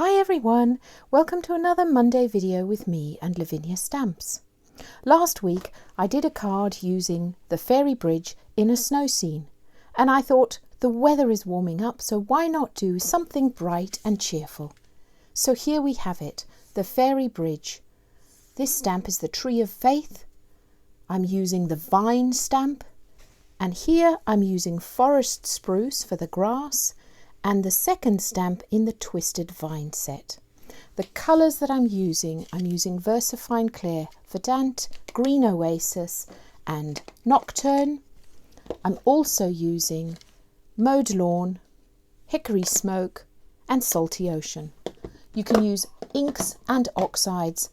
Hi everyone, welcome to another Monday video with me and Lavinia Stamps. Last week I did a card using the fairy bridge in a snow scene, and I thought the weather is warming up, so why not do something bright and cheerful. So here we have it, the fairy bridge. This stamp is the Tree of Faith. I'm using the vine stamp, and here I'm using forest spruce for the grass, and the second stamp in the twisted vine set. The colours that I'm using Versafine Clair, Verdant, Green Oasis and Nocturne. I'm also using Mowed Lawn, Hickory Smoke and Salty Ocean. You can use inks and oxides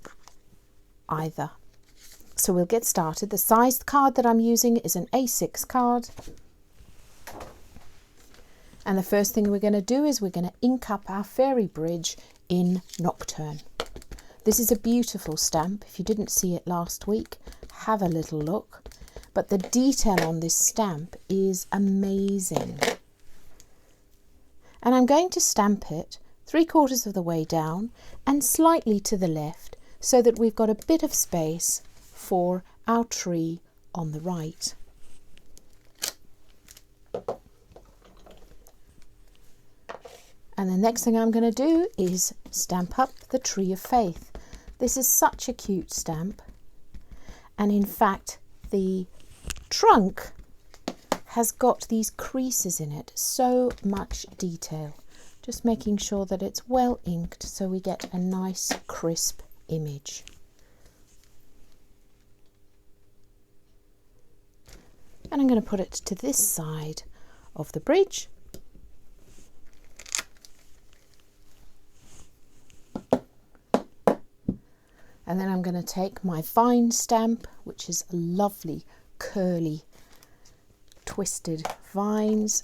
either. So we'll get started. The sized card that I'm using is an A6 card. And the first thing we're going to do is we're going to ink up our fairy bridge in Nocturne. This is a beautiful stamp. If you didn't see it last week, have a little look. But the detail on this stamp is amazing. And I'm going to stamp it 3/4 of the way down and slightly to the left so that we've got a bit of space for our tree on the right. And the next thing I'm going to do is stamp up the Tree of Faith. This is such a cute stamp. And in fact, the trunk has got these creases in it. So much detail. Just making sure that it's well inked so we get a nice crisp image. And I'm going to put it to this side of the bridge. And then I'm going to take my vine stamp, which is lovely, curly, twisted vines.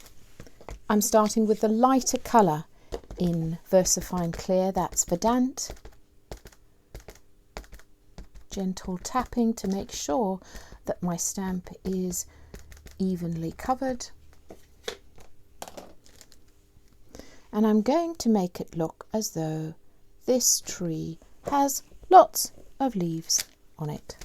I'm starting with the lighter colour in Versafine Clair, that's Verdant. Gentle tapping to make sure that my stamp is evenly covered. And I'm going to make it look as though this tree has lots of leaves on it.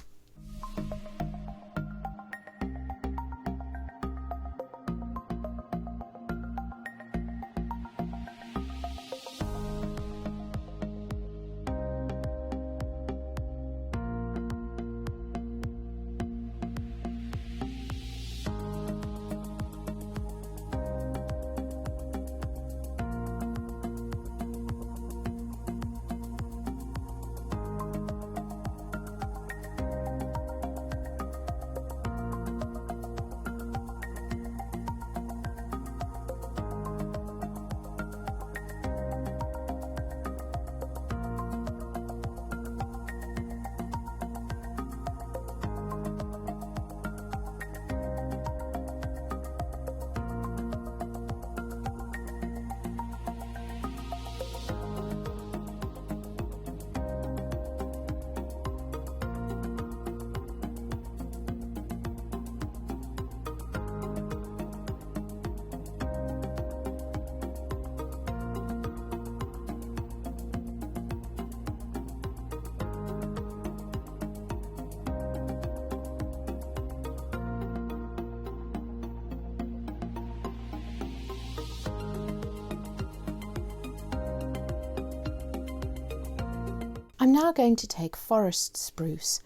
I'm now going to take forest spruce,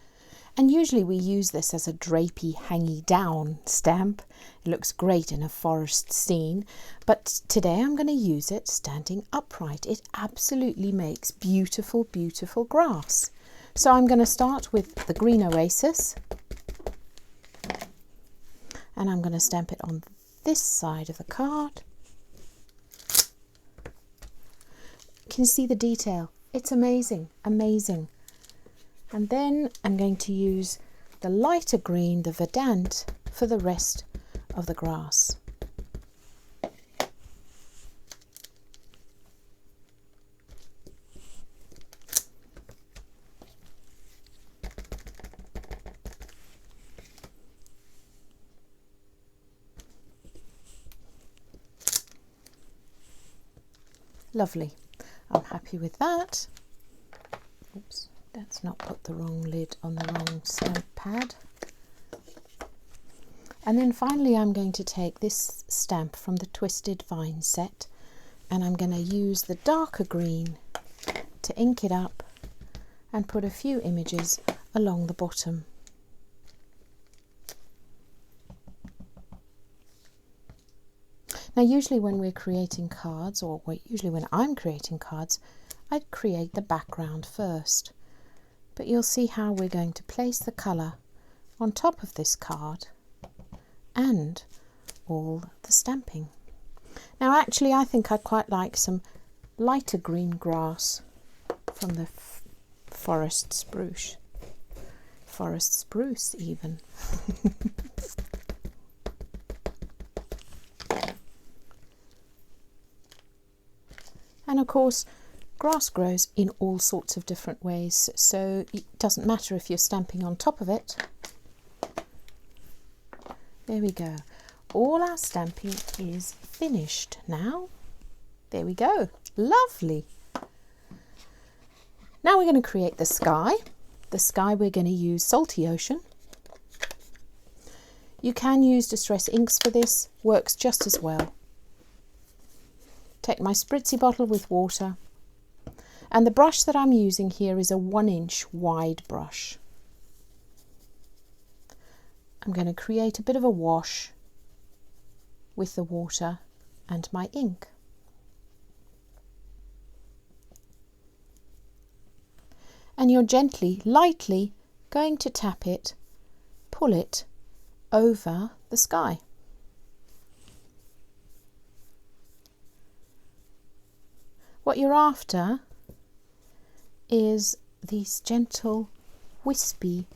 and usually we use this as a drapey hangy down stamp. It looks great in a forest scene, but today I'm going to use it standing upright. It absolutely makes beautiful, beautiful grass. So I'm going to start with the Green Oasis, and I'm going to stamp it on this side of the card. You can see the detail. It's amazing, amazing. And then I'm going to use the lighter green, the Verdant, for the rest of the grass. Lovely. I'm happy with that. Oops, let's not put the wrong lid on the wrong stamp pad. And then finally I'm going to take this stamp from the Twisted Vine set, and I'm going to use the darker green to ink it up and put a few images along the bottom. Now usually when we're creating cards, or usually when I'm creating cards, I'd create the background first. But you'll see how we're going to place the colour on top of this card and all the stamping. Now actually I think I'd quite like some lighter green grass from the forest spruce even. And of course grass grows in all sorts of different ways, so it doesn't matter if you're stamping on top of it. There we go. All our stamping is finished now. There we go. Lovely. Now we're going to create the sky. The sky we're going to use Salty Ocean. You can use Distress inks for this, works just as well. Take my spritzy bottle with water, and the brush that I'm using here is a 1-inch wide brush. I'm going to create a bit of a wash with the water and my ink. And you're gently, lightly going to tap it, pull it over the sky. What you're after is these gentle wispy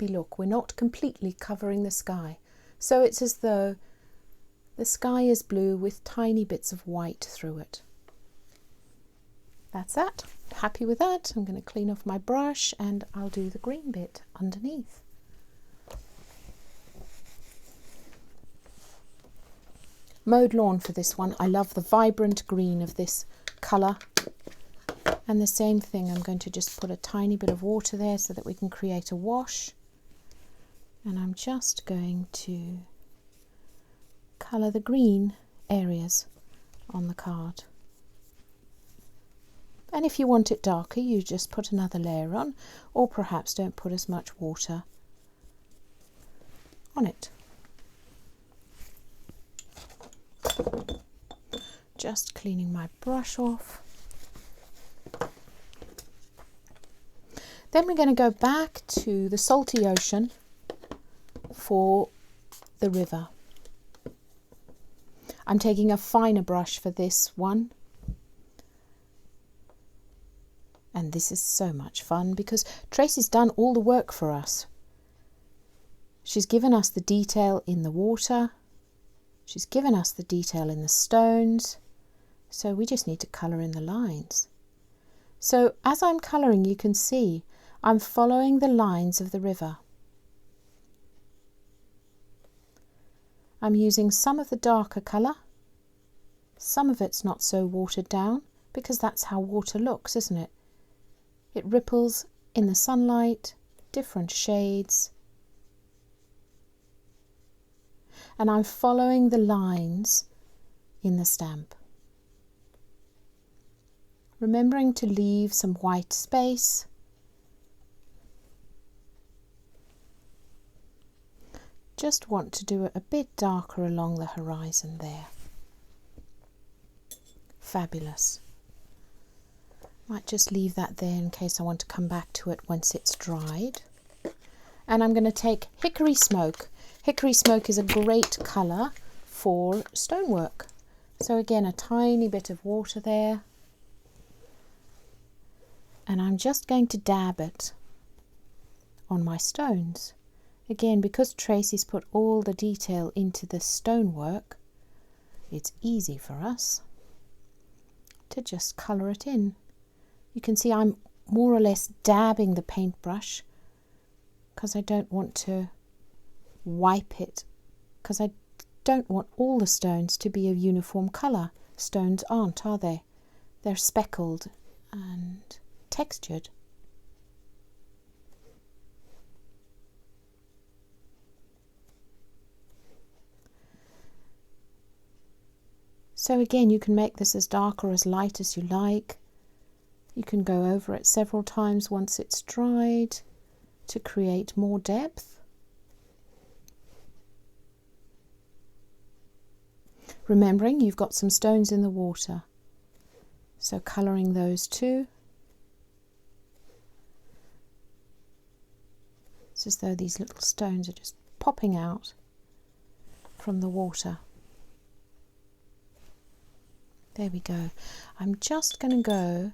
look. We're not completely covering the sky. So it's as though the sky is blue with tiny bits of white through it. That's that. Happy with that. I'm going to clean off my brush and I'll do the green bit underneath. Mowed lawn for this one. I love the vibrant green of this colour. And the same thing, I'm going to just put a tiny bit of water there so that we can create a wash. And I'm just going to colour the green areas on the card. And if you want it darker, you just put another layer on, or perhaps don't put as much water on it. Just cleaning my brush off. Then we're going to go back to the Salty Ocean for the river. I'm taking a finer brush for this one. And this is so much fun because Tracy's done all the work for us. She's given us the detail in the water. She's given us the detail in the stones. So we just need to colour in the lines. So as I'm colouring, you can see I'm following the lines of the river. I'm using some of the darker colour. Some of it's not so watered down because that's how water looks, isn't it? It ripples in the sunlight, different shades. And I'm following the lines in the stamp. Remembering to leave some white space. Just want to do it a bit darker along the horizon there. Fabulous. Might just leave that there in case I want to come back to it once it's dried. And I'm going to take Hickory Smoke. Hickory Smoke is a great colour for stonework. So again, a tiny bit of water there. And I'm just going to dab it on my stones. Again, because Tracy's put all the detail into the stonework, it's easy for us to just colour it in. You can see I'm more or less dabbing the paintbrush because I don't want to wipe it, because I don't want all the stones to be a uniform colour. Stones aren't, are they? they're speckled and textured. So again, you can make this as dark or as light as you like. You can go over it several times once it's dried to create more depth. Remembering you've got some stones in the water, so colouring those too. It's as though these little stones are just popping out from the water. There we go. I'm just going to go,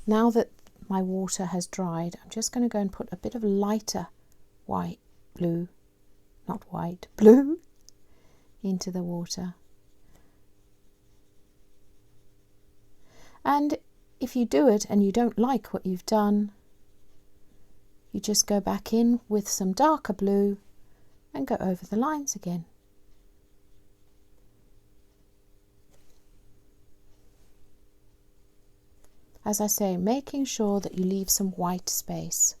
now that my water has dried, I'm just going to go and put a bit of lighter blue into the water. And if you do it and you don't like what you've done, you just go back in with some darker blue and go over the lines again. As I say, making sure that you leave some white space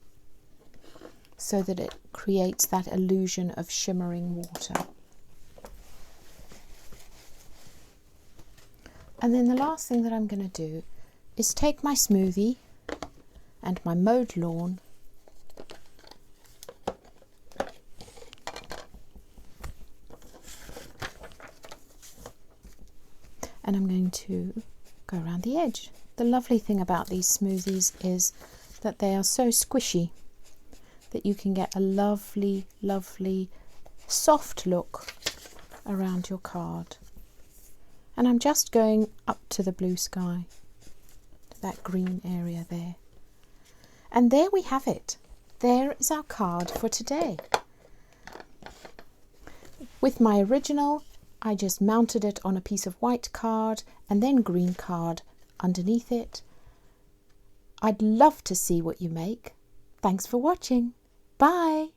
so that it creates that illusion of shimmering water. And then the last thing that I'm going to do is take my smoothie and my mowed lawn and I'm going to go around the edge. The lovely thing about these smoothies is that they are so squishy that you can get a lovely, lovely soft look around your card. And I'm just going up to the blue sky, to that green area there. And there we have it. There is our card for today. With my original, I just mounted it on a piece of white card and then green card underneath it. I'd love to see what you make. Thanks for watching. Bye.